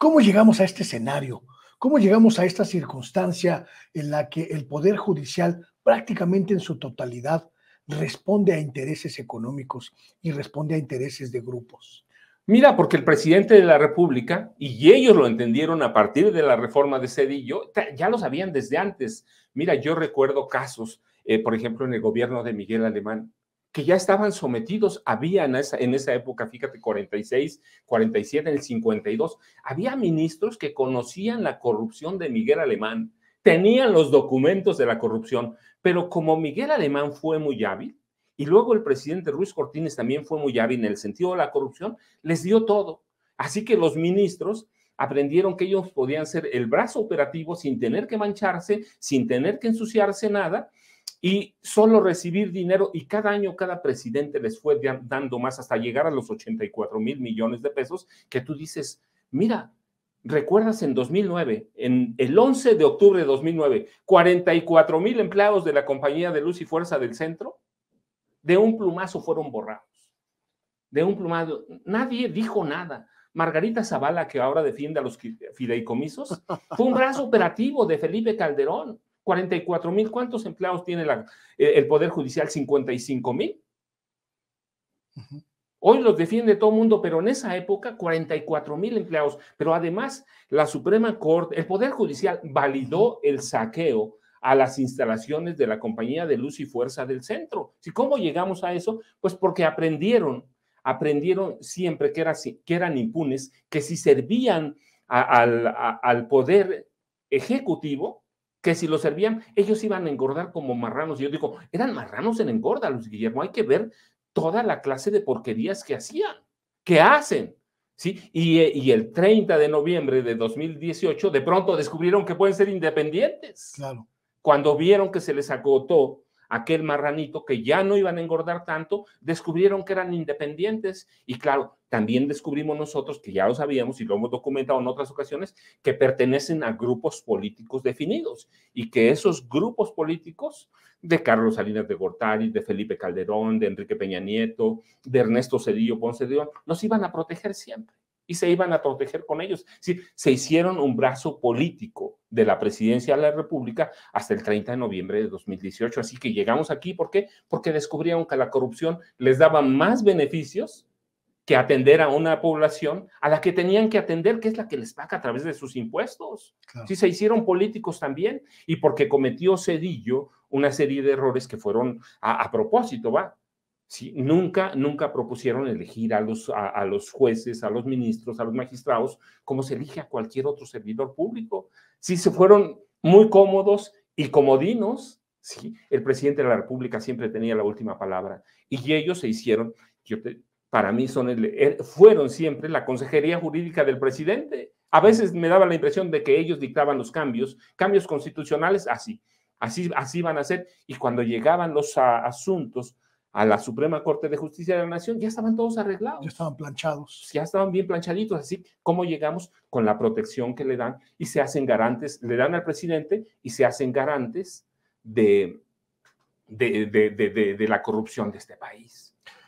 ¿Cómo llegamos a este escenario? ¿Cómo llegamos a esta circunstancia en la que el Poder Judicial prácticamente en su totalidad responde a intereses económicos y responde a intereses de grupos? Mira, porque el presidente de la República, y ellos lo entendieron a partir de la reforma de Zedillo, ya lo sabían desde antes. Mira, yo recuerdo casos, por ejemplo, en el gobierno de Miguel Alemán, que ya estaban sometidos, había en esa época, fíjate, 46, 47, en el 52, había ministros que conocían la corrupción de Miguel Alemán, tenían los documentos de la corrupción, pero como Miguel Alemán fue muy hábil, y luego el presidente Ruiz Cortines también fue muy hábil en el sentido de la corrupción, les dio todo. Así que los ministros aprendieron que ellos podían ser el brazo operativo sin tener que mancharse, sin tener que ensuciarse nada y solo recibir dinero. Y cada año cada presidente les fue dando más hasta llegar a los 84,000 millones de pesos que tú dices, mira, ¿recuerdas en 2009, en el 11 de octubre de 2009, 44,000 empleados de la Compañía de Luz y Fuerza del Centro? De un plumazo fueron borrados. De un plumazo. Nadie dijo nada. Margarita Zavala, que ahora defiende a los fideicomisos, fue un brazo operativo de Felipe Calderón. 44,000. ¿Cuántos empleados tiene el Poder Judicial? 55,000. Hoy los defiende todo el mundo, pero en esa época 44,000 empleados. Pero además, la Suprema Corte, el Poder Judicial validó el saqueo a las instalaciones de la Compañía de Luz y Fuerza del Centro. ¿Y cómo llegamos a eso? Pues porque aprendieron siempre que eran impunes, que si servían al Poder Ejecutivo, que si lo servían, ellos iban a engordar como marranos. Y yo digo, eran marranos en engorda, Luis Guillermo, hay que ver toda la clase de porquerías que hacían, que hacen. ¿Sí? Y el 30 de noviembre de 2018, de pronto descubrieron que pueden ser independientes. Claro. Cuando vieron que se les agotó aquel marranito, que ya no iban a engordar tanto, descubrieron que eran independientes. Y claro, también descubrimos nosotros, que ya lo sabíamos y lo hemos documentado en otras ocasiones, que pertenecen a grupos políticos definidos y que esos grupos políticos de Carlos Salinas de Gortari, de Felipe Calderón, de Enrique Peña Nieto, de Ernesto Zedillo Ponce de León, nos iban a proteger siempre y se iban a proteger con ellos. Sí, se hicieron un brazo político de la presidencia de la República hasta el 30 de noviembre de 2018. Así que llegamos aquí, ¿por qué? Porque descubrieron que la corrupción les daba más beneficios que atender a una población a la que tenían que atender, que es la que les paga a través de sus impuestos. Claro. Sí, se hicieron políticos también, y porque cometió Zedillo una serie de errores que fueron a propósito, ¿va? Sí, nunca propusieron elegir a los jueces, a los ministros, a los magistrados, como se elige a cualquier otro servidor público. Sí, se fueron muy cómodos y comodinos. Sí, el presidente de la República siempre tenía la última palabra, y ellos se hicieron, para mí fueron siempre la consejería jurídica del presidente. A veces me daba la impresión de que ellos dictaban los cambios constitucionales, así van a ser, y cuando llegaban los asuntos a la Suprema Corte de Justicia de la Nación, ya estaban todos arreglados. Ya estaban planchados. Ya estaban bien planchaditos, así como llegamos con la protección que le dan y se hacen garantes, le dan al presidente y se hacen garantes de la corrupción de este país.